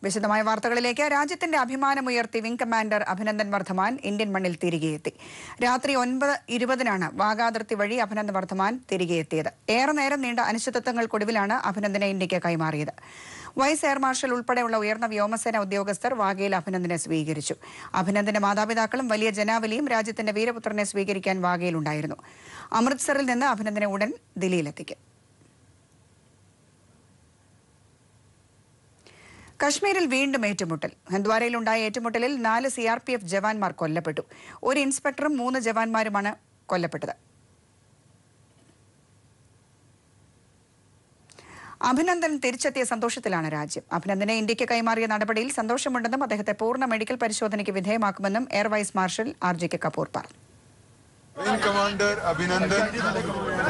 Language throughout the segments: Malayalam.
വിശദമായ വാർത്തകളിലേക്ക്. രാജ്യത്തിന്റെ അഭിമാനമുയർത്തി wing commander Abhinandan Varthaman Indian മണ്ണിൽ തിരികെയെത്തി. രാത്രി 9:20 വാഗാതിർത്തി വഴി അഭിനന്ദൻ വർദ്ധമാൻ തിരികെയെത്തിയത്. ഏറെ നേരം നീണ്ട അനിശ്ചിതത്വങ്ങൾക്കൊടുവിലാണ് അഭിനന്ദനെ ഇന്ത്യക്ക് കൈമാറിയത്. വൈസ് എയർ മാർഷൽ ഉൾപ്പെടെയുള്ള ഉയർന്ന വ്യോമസേന ഉദ്യോഗസ്ഥർ വാഗയിൽ അഭിനന്ദനെ സ്വീകരിച്ചു. അഭിനന്ദന്റെ മാതാപിതാക്കളും വലിയ ജനാവലിയും രാജ്യത്തിന്റെ വീരപുത്രനെ സ്വീകരിക്കാൻ വാഗയിലുണ്ടായിരുന്നു. അമൃത്സറിൽ നിന്ന് അഭിനന്ദനെ ഉടൻ ദില്ലിയിലെത്തിക്കും. കശ്മീരിൽ വീണ്ടും ഏറ്റുമുട്ടൽ. ഹന്ദ്വാരയിലുണ്ടായ ഏറ്റുമുട്ടലിൽ 4 CRPF ജവാന്മാർ കൊല്ലപ്പെട്ടു. ഒരു ഇൻസ്പെക്ടറും 3 ജവാന്മാരുമാണ് കൊല്ലപ്പെട്ടത്. അഭിനന്ദൻ തിരിച്ചെത്തിയ സന്തോഷത്തിലാണ് രാജ്യം. അഭിനന്ദനെ ഇന്ത്യക്ക് കൈമാറിയ നടപടിയിൽ സന്തോഷമുണ്ടെന്നും അദ്ദേഹത്തെ പൂർണ്ണ മെഡിക്കൽ പരിശോധനയ്ക്ക് വിധേയമാക്കുമെന്നും air vice marshal RJK Kapoor പറഞ്ഞു. Wing Commander Abhinandan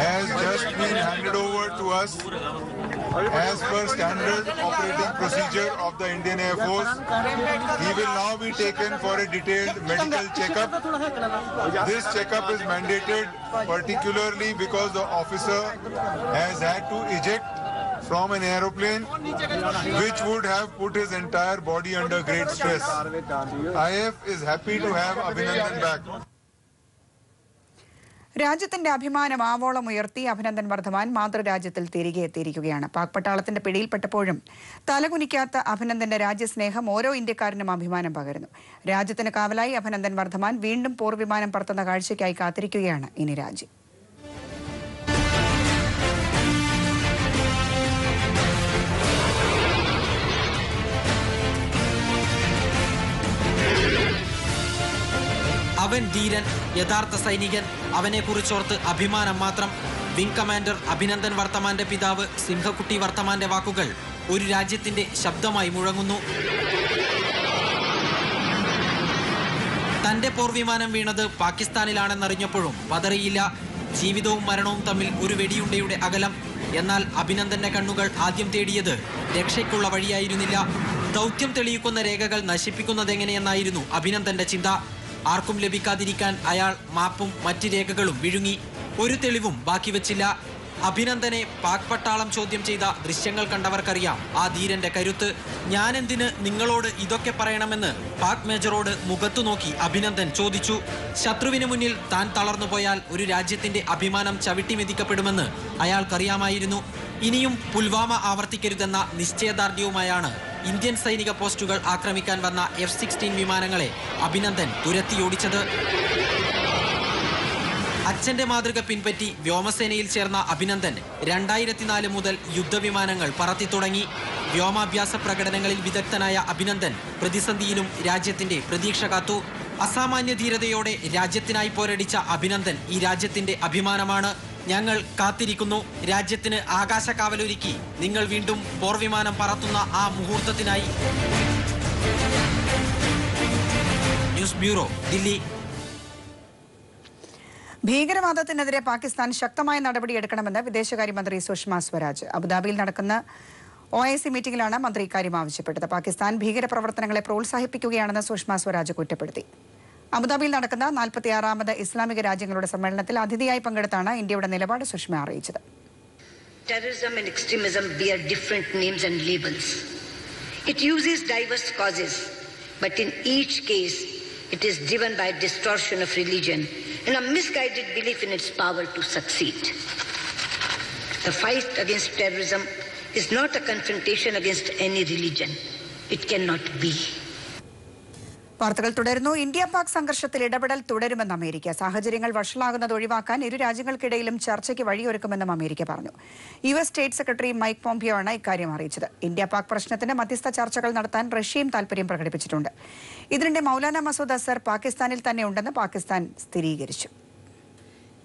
has just been handed over to us as per standard operating procedure of the Indian Air Force. He will now be taken for a detailed medical checkup. This checkup is mandated particularly because the officer has had to eject from an aeroplane which would have put his entire body under great stress. IF is happy to have Abhinandan back. രാജ്യത്തിന്റെ അഭിമാനം ആവോളം ഉയർത്തി അഭിനന്ദൻ വർദ്ധമാൻ മാതൃരാജ്യത്തിൽ തിരികെ എത്തിയിരിക്കുകയാണ്. പാക് പട്ടാളത്തിന്റെ പിടിയിൽപ്പെട്ടപ്പോഴും തലകുനിക്കാത്ത അഭിനന്ദന്റെ രാജ്യസ്നേഹം ഓരോ ഇന്ത്യക്കാരനും അഭിമാനം പകരുന്നു. രാജ്യത്തിന് കാവലായി അഭിനന്ദൻ വർദ്ധമാൻ വീണ്ടും പോർവിമാനം പറത്തുന്ന കാഴ്ചയ്ക്കായി കാത്തിരിക്കുകയാണ് ഇനി രാജ്യം. അവൻ ധീരൻ, യഥാർത്ഥ സൈനികൻ. അവനെക്കുറിച്ചോർത്ത് അഭിമാനം മാത്രം. വിംഗ് കമാൻഡർ അഭിനന്ദൻ വർദ്ധമാന്റെ പിതാവ് സിംഹക്കുട്ടി വർദ്ധമാന്റെ വാക്കുകൾ ഒരു രാജ്യത്തിന്റെ ശബ്ദമായി മുഴങ്ങുന്നു. തന്റെ പോർവിമാനം വീണത് പാകിസ്ഥാനിലാണെന്നറിഞ്ഞപ്പോഴും പതറിയില്ല. ജീവിതവും മരണവും തമ്മിൽ ഒരു വെടിയുണ്ടയുടെ അകലം. എന്നാൽ അഭിനന്ദന്റെ കണ്ണുകൾ ആദ്യം തേടിയത് രക്ഷയ്ക്കുള്ള വഴിയായിരുന്നില്ല. ദൗത്യം തെളിയിക്കുന്ന രേഖകൾ നശിപ്പിക്കുന്നതെങ്ങനെയെന്നായിരുന്നു അഭിനന്ദന്റെ ചിന്ത. ആർക്കും ലഭിക്കാതിരിക്കാൻ അയാൾ മാപ്പും മറ്റ് രേഖകളും വിഴുങ്ങി. ഒരു തെളിവും ബാക്കി വച്ചില്ല. അഭിനന്ദനെ പാക് പട്ടാളം ചോദ്യം ചെയ്ത ദൃശ്യങ്ങൾ കണ്ടവർക്കറിയാം ആ ധീരന്റെ കരുത്ത്. ഞാനെന്തിന് നിങ്ങളോട് ഇതൊക്കെ പറയണമെന്ന് പാക് മേജറോട് മുഖത്തു നോക്കി അഭിനന്ദൻ ചോദിച്ചു. ശത്രുവിന് മുന്നിൽ താൻ തളർന്നുപോയാൽ ഒരു രാജ്യത്തിന്റെ അഭിമാനം ചവിട്ടിമെതിക്കപ്പെടുമെന്ന് അയാൾക്കറിയാമായിരുന്നു. ഇനിയും പുൽവാമ ആവർത്തിക്കരുതെന്ന നിശ്ചയദാർഢ്യവുമായാണ് ഇന്ത്യൻ സൈനിക പോസ്റ്റുകൾ ആക്രമിക്കാൻ വന്ന F-16 വിമാനങ്ങളെ അഭിനന്ദൻ തുരത്തിയോടിച്ചത്. അച്ഛന്റെ മാതൃക പിൻപറ്റി വ്യോമസേനയിൽ ചേർന്ന അഭിനന്ദൻ 2004 മുതൽ യുദ്ധവിമാനങ്ങൾ പറത്തി തുടങ്ങി. വ്യോമാഭ്യാസ പ്രകടനങ്ങളിൽ വിദഗ്ധനായ അഭിനന്ദൻ പ്രതിസന്ധിയിലും രാജ്യത്തിന്റെ പ്രതീക്ഷ കാത്തു. അസാമാന്യ ധീരതയോടെ രാജ്യത്തിനായി പോരടിച്ച അഭിനന്ദൻ ഈ രാജ്യത്തിന്റെ അഭിമാനമാണ്. ഞങ്ങൾ കാത്തിരിക്കുന്നു. രാജ്യത്തിന് ആകാശകാവലൊരുക്കി നിങ്ങൾ വീണ്ടും പോർവിമാനം പറത്തുന്ന ആ മുഹൂർത്തത്തിനായി. News bureau, Delhi. ഭീകരവാദത്തിനെതിരെ പാകിസ്ഥാൻ ശക്തമായ നടപടിയെടുക്കണമെന്ന് വിദേശകാര്യമന്ത്രി സുഷമ സ്വരാജ്. അബുദാബിയിൽ നടക്കുന്ന OIC മീറ്റിംഗിലാണ് മന്ത്രി ഇക്കാര്യം ആവശ്യപ്പെട്ടത്. പാകിസ്ഥാൻ ഭീകരപ്രവർത്തനങ്ങളെ പ്രോത്സാഹിപ്പിക്കുകയാണെന്ന് സുഷമ സ്വരാജ് കുറ്റപ്പെടുത്തി. അബുദാബിയിൽ നടക്കുന്ന 46ാമത് ഇസ്ലാമിക രാജ്യങ്ങളുടെ സമ്മേളനത്തിൽ അതിഥിയായി പങ്കെടുത്താണ് ഇന്ത്യയുടെ നിലപാട് സുഷമ അറിയിച്ചത്. Terrorism and extremism bear different names and labels. It uses diverse causes, but in each case it is driven by distortion of religion and a misguided belief in its power to succeed. The fight against terrorism is not a confrontation against any religion. It cannot be. വാർത്തകൾ തുടരുന്നു. ഇന്ത്യ പാക് സംഘർഷത്തിൽ ഇടപെടൽ തുടരുമെന്ന് അമേരിക്ക. സാഹചര്യങ്ങൾ വഷളാകുന്നത് ഒഴിവാക്കാൻ ഇരു രാജ്യങ്ങൾക്കിടയിലും ചർച്ചയ്ക്ക് വഴിയൊരുക്കുമെന്നും അമേരിക്ക പറഞ്ഞു. US state secretary Mike Pompeo ആണ് ഇക്കാര്യം അറിയിച്ചത്. ഇന്ത്യ പാക് പ്രശ്നത്തിന് മധ്യസ്ഥ ചർച്ചകൾ നടത്താൻ റഷ്യയും താൽപര്യം പ്രകടിപ്പിച്ചിട്ടുണ്ട്. ഇതിനിടെ മൗലാന മസൂദ് അസർ പാകിസ്ഥാനിൽ തന്നെ ഉണ്ടെന്ന് പാകിസ്ഥാൻ സ്ഥിരീകരിച്ചു.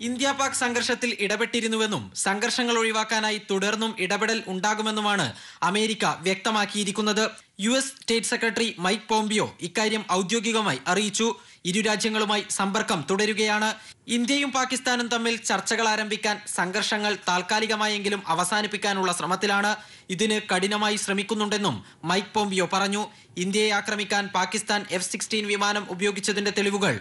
ഇന്ത്യ പാക് സംഘർഷത്തിൽ ഇടപെട്ടിരുന്നുവെന്നും സംഘർഷങ്ങൾ ഒഴിവാക്കാനായി തുടർന്നും ഇടപെടൽ ഉണ്ടാകുമെന്നുമാണ് അമേരിക്ക വ്യക്തമാക്കിയിരിക്കുന്നത്. US state secretary Mike Pompeo ഇക്കാര്യം ഔദ്യോഗികമായി അറിയിച്ചു. ഇരു രാജ്യങ്ങളുമായി സമ്പർക്കം തുടരുകയാണ്. ഇന്ത്യയും പാകിസ്ഥാനും തമ്മിൽ ചർച്ചകൾ ആരംഭിക്കാൻ, സംഘർഷങ്ങൾ താൽക്കാലികമായെങ്കിലും അവസാനിപ്പിക്കാനുള്ള ശ്രമത്തിലാണ്. ഇതിന് കഠിനമായി ശ്രമിക്കുന്നുണ്ടെന്നും മൈക്ക് പോംപിയോ പറഞ്ഞു. ഇന്ത്യയെ ആക്രമിക്കാൻ പാകിസ്ഥാൻ F-16 വിമാനം ഉപയോഗിച്ചതിന്റെ തെളിവുകൾ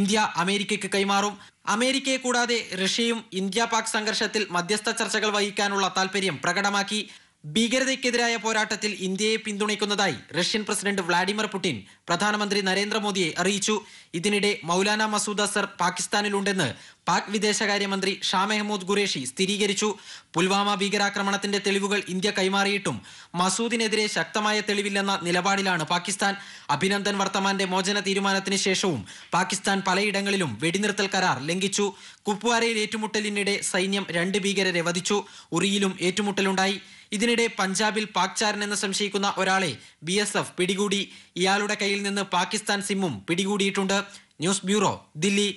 ഇന്ത്യ അമേരിക്കയ്ക്ക് കൈമാറും. അമേരിക്കയെ കൂടാതെ റഷ്യയും ഇന്ത്യ പാക് സംഘർഷത്തിൽ മധ്യസ്ഥ ചർച്ചകൾ വഹിക്കാനുള്ള താൽപര്യം പ്രകടമാക്കി. ഭീകരതയ്ക്കെതിരായ പോരാട്ടത്തിൽ ഇന്ത്യയെ പിന്തുണയ്ക്കുന്നതായി റഷ്യൻ പ്രസിഡന്റ് വ്ളാഡിമിർ പുടിൻ പ്രധാനമന്ത്രി നരേന്ദ്രമോദിയെ അറിയിച്ചു. ഇതിനിടെ മൗലാന മസൂദ് അസർ പാകിസ്ഥാനിലുണ്ടെന്ന് പാക് വിദേശകാര്യമന്ത്രി ഷാ മെഹ്മൂദ് ഖുറേഷി സ്ഥിരീകരിച്ചു. പുൽവാമ ഭീകരാക്രമണത്തിന്റെ തെളിവുകൾ ഇന്ത്യ കൈമാറിയിട്ടും മസൂദിനെതിരെ ശക്തമായ തെളിവില്ലെന്ന നിലപാടിലാണ് പാകിസ്ഥാൻ. അഭിനന്ദൻ വർത്തമാന്റെ മോചന തീരുമാനത്തിന് ശേഷവും പാകിസ്ഥാൻ പലയിടങ്ങളിലും വെടിനിർത്തൽ കരാർ ലംഘിച്ചു. കുപ്വാരയിൽ ഏറ്റുമുട്ടലിനിടെ സൈന്യം 2 ഭീകരരെ വധിച്ചു. ഉറിയിലും ഏറ്റുമുട്ടലുണ്ടായി. ഇതിനിടെ പഞ്ചാബിൽ പാക്ചാരൻ എന്ന് സംശയിക്കുന്ന ഒരാളെ BSF പിടികൂടി. ഇയാളുടെ കയ്യിൽ നിന്ന് പാകിസ്ഥാൻ സിമ്മും പിടികൂടിയിട്ടുണ്ട്. News bureau, Delhi.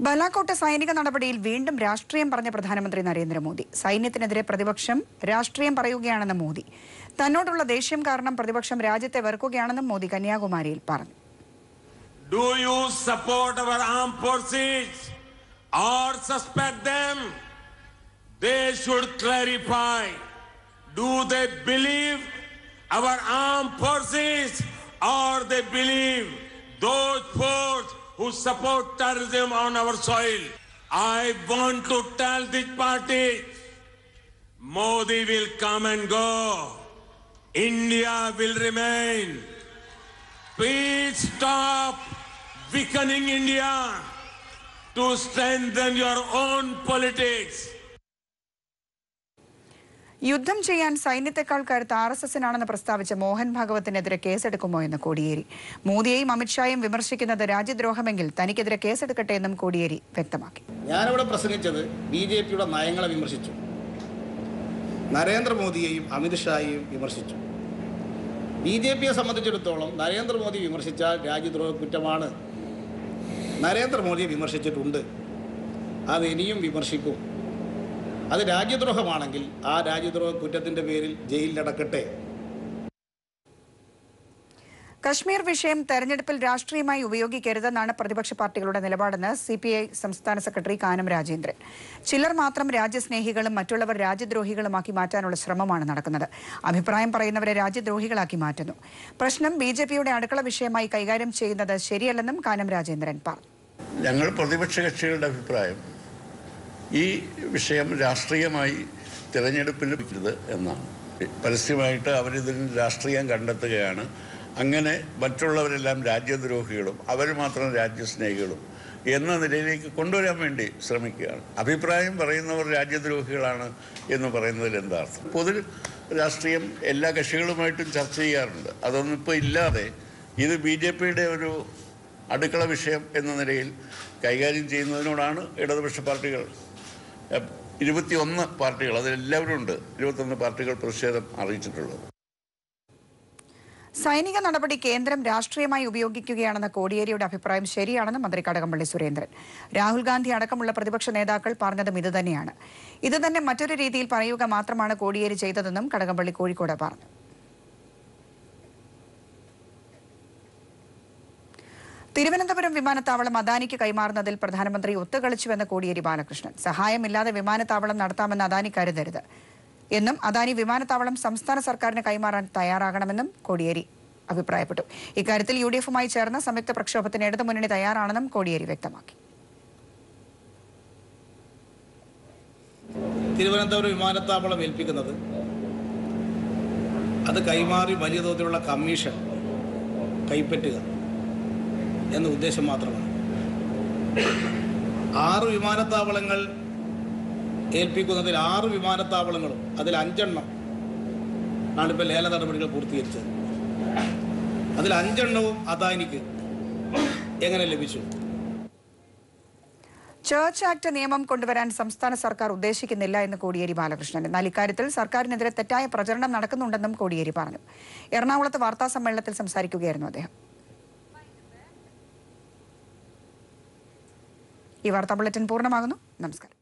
ബലാക്കോട്ട് സൈനിക നടപടിയിൽ വീണ്ടും രാഷ്ട്രീയം പറഞ്ഞ പ്രധാനമന്ത്രി നരേന്ദ്രമോദി. സൈന്യത്തിനെതിരെ പ്രതിപക്ഷം രാഷ്ട്രീയം പറയുകയാണെന്ന് മോദി. തന്നോടുള്ള ദേഷ്യം കാരണം പ്രതിപക്ഷം രാജ്യത്തെ വെറുക്കുകയാണെന്നും മോദി കന്യാകുമാരിയിൽ പറഞ്ഞു. Do you support our armed forces or suspect them? They should clarify. Do they believe our armed forces or they believe those forces who support terrorism on our soil? I want to tell this party, Modi will come and go. India will remain. Please stop weakening India to strengthen your own politics. യുദ്ധം ചെയ്യാൻ സൈന്യത്തെക്കാൾ കരുത്ത് RSSനാണെന്ന് പ്രസ്താവിച്ച മോഹൻ ഭാഗവത്തിനെതിരെ കേസെടുക്കുമോ എന്ന് കോടിയേരി. മോദിയെയും അമിത്ഷായും വിമർശിക്കുന്നത് രാജ്യദ്രോഹമെങ്കിൽ തനിക്കെതിരെ കേസെടുക്കട്ടെ എന്നും കോടിയേരി വ്യക്തമാക്കി. ഞാനിവിടെ പ്രസംഗിച്ചത് BJPയുടെ നയങ്ങളെ വിമർശിച്ചു, നരേന്ദ്രമോദിയെയും അമിത്ഷായെയും വിമർശിച്ചു. BJPയെ സംബന്ധിച്ചിടത്തോളം നരേന്ദ്രമോദി വിമർശിച്ചാൽ രാജ്യദ്രോഹ കുറ്റമാണ്. നരേന്ദ്രമോദിയെ വിമർശിച്ചിട്ടുണ്ട്, അത് ഇനിയും വിമർശിക്കും. അത് രാജ്യദ്രോഹമാണെങ്കിൽ ആ രാജ്യദ്രോഹ കുറ്റത്തിന്റെ പേരിൽ ജയിലിലടക്കട്ടെ. കശ്മീർ വിഷയം തെരഞ്ഞെടുപ്പിൽ രാഷ്ട്രീയമായി ഉപയോഗിക്കരുതെന്നാണ് പ്രതിപക്ഷ പാർട്ടികളുടെ നിലപാടെന്ന് CPI സംസ്ഥാന സെക്രട്ടറി കാനം രാജേന്ദ്രൻ. ചിലർ മാത്രം രാജ്യസ്നേഹികളും മറ്റുള്ളവർ രാജ്യദ്രോഹികളുമാക്കി മാറ്റാനുള്ള ശ്രമമാണ് നടക്കുന്നത്. അഭിപ്രായം പറയുന്നവരെ രാജ്യദ്രോഹികളാക്കി മാറ്റുന്നു. പ്രശ്നം BJPയുടെ അടുക്കള വിഷയമായി കൈകാര്യം ചെയ്യുന്നത് ശരിയല്ലെന്നും കാനം രാജേന്ദ്രൻ പറഞ്ഞു. ഞങ്ങൾ പ്രതിപക്ഷ കക്ഷികളുടെ അഭിപ്രായം ഈ വിഷയം രാഷ്ട്രീയമായി തിരഞ്ഞെടുപ്പിൽ വെക്കരുത് എന്നാണ്. പരസ്യമായിട്ട് അവരിതിന് രാഷ്ട്രീയം കണ്ടെത്തുകയാണ്. അങ്ങനെ മറ്റുള്ളവരെല്ലാം രാജ്യദ്രോഹികളും അവർ മാത്രം രാജ്യസ്നേഹികളും എന്ന നിലയിലേക്ക് കൊണ്ടുവരാൻ വേണ്ടി ശ്രമിക്കുകയാണ്. അഭിപ്രായം പറയുന്നവർ രാജ്യദ്രോഹികളാണ് എന്ന് പറയുന്നതിൽ എന്താ അർത്ഥം? പൊതു രാഷ്ട്രീയം എല്ലാ കക്ഷികളുമായിട്ടും ചർച്ച ചെയ്യാറുണ്ട്. അതൊന്നും ഇപ്പോൾ ഇല്ലാതെ ഇത് BJPയുടെ ഒരു അടുക്കള വിഷയം എന്ന നിലയിൽ കൈകാര്യം ചെയ്യുന്നതിനോടാണ് ഇടതുപക്ഷ പാർട്ടികൾ 21 പാർട്ടികൾ അതിലെല്ലാവരും ഉണ്ട് 21 പാർട്ടികൾ പ്രതിഷേധം അറിയിച്ചിട്ടുള്ളത്. സൈനിക നടപടി കേന്ദ്രം രാഷ്ട്രീയമായി ഉപയോഗിക്കുകയാണെന്ന കോടിയേരിയുടെ അഭിപ്രായം ശരിയാണെന്ന് മന്ത്രി കടകംപള്ളി സുരേന്ദ്രൻ. രാഹുൽ ഗാന്ധി അടക്കമുള്ള പ്രതിപക്ഷ നേതാക്കൾ പറഞ്ഞതും ഇതുതന്നെയാണ്. ഇത് തന്നെ മറ്റൊരു രീതിയിൽ പറയുക മാത്രമാണ് കോടിയേരി ചെയ്തതെന്നും കടകംപള്ളി കോഴിക്കോട് പറഞ്ഞു. തിരുവനന്തപുരം വിമാനത്താവളം അദാനിക്ക് കൈമാറുന്നതിൽ പ്രധാനമന്ത്രി ഒത്തുകളിച്ചുവെന്ന് കോടിയേരി ബാലകൃഷ്ണൻ. സഹായമില്ലാതെ വിമാനത്താവളം നടത്താമെന്ന് അദാനി കരുതരുത് എന്നും അദാനി വിമാനത്താവളം സംസ്ഥാന സർക്കാരിന് കൈമാറാൻ തയ്യാറാകണമെന്നും കോടിയേരി അഭിപ്രായപ്പെട്ടു. ഇക്കാര്യത്തിൽ UDFുമായി ചേർന്ന സംയുക്ത പ്രക്ഷോഭത്തിന് ഇടതുമുന്നണി തയ്യാറാണെന്നും കോടിയേരി വ്യക്തമാക്കി. തിരുവനന്തപുരം വിമാനത്താവളം ഏൽപ്പിക്കുന്നത് അത് കൈമാറി വലിയ തോതിലുള്ള കമ്മീഷൻ കൈപ്പറ്റുക എന്ന ഉദ്ദേശം മാത്രമാണ്. 6 വിമാനത്താവളങ്ങൾ ഏൽപ്പിക്കുന്നതിൽ 6 വിമാനത്താവളങ്ങളും അതിൽ 5 എണ്ണം ആണിപ്പോൾ ലേല നടപടികൾ പൂർത്തീകരിച്ചത്. അതിൽ 5 എണ്ണവും അദാനിക്ക് എങ്ങനെ ലഭിച്ചു? ചർച്ച് ആക്ട് നിയമം കൊണ്ടുവരാൻ സംസ്ഥാന സർക്കാർ ഉദ്ദേശിക്കുന്നില്ല എന്ന് കോടിയേരി ബാലകൃഷ്ണൻ. എന്നാൽ ഇക്കാര്യത്തിൽ സർക്കാരിനെതിരെ തെറ്റായ പ്രചരണം നടക്കുന്നുണ്ടെന്നും കോടിയേരി പറഞ്ഞു. എറണാകുളത്ത് വാർത്താ സമ്മേളനത്തിൽ സംസാരിക്കുകയായിരുന്നു അദ്ദേഹം. ഈ വാർത്താ ബുള്ളറ്റിൻ പൂർണ്ണമാകുന്നു. നമസ്കാരം.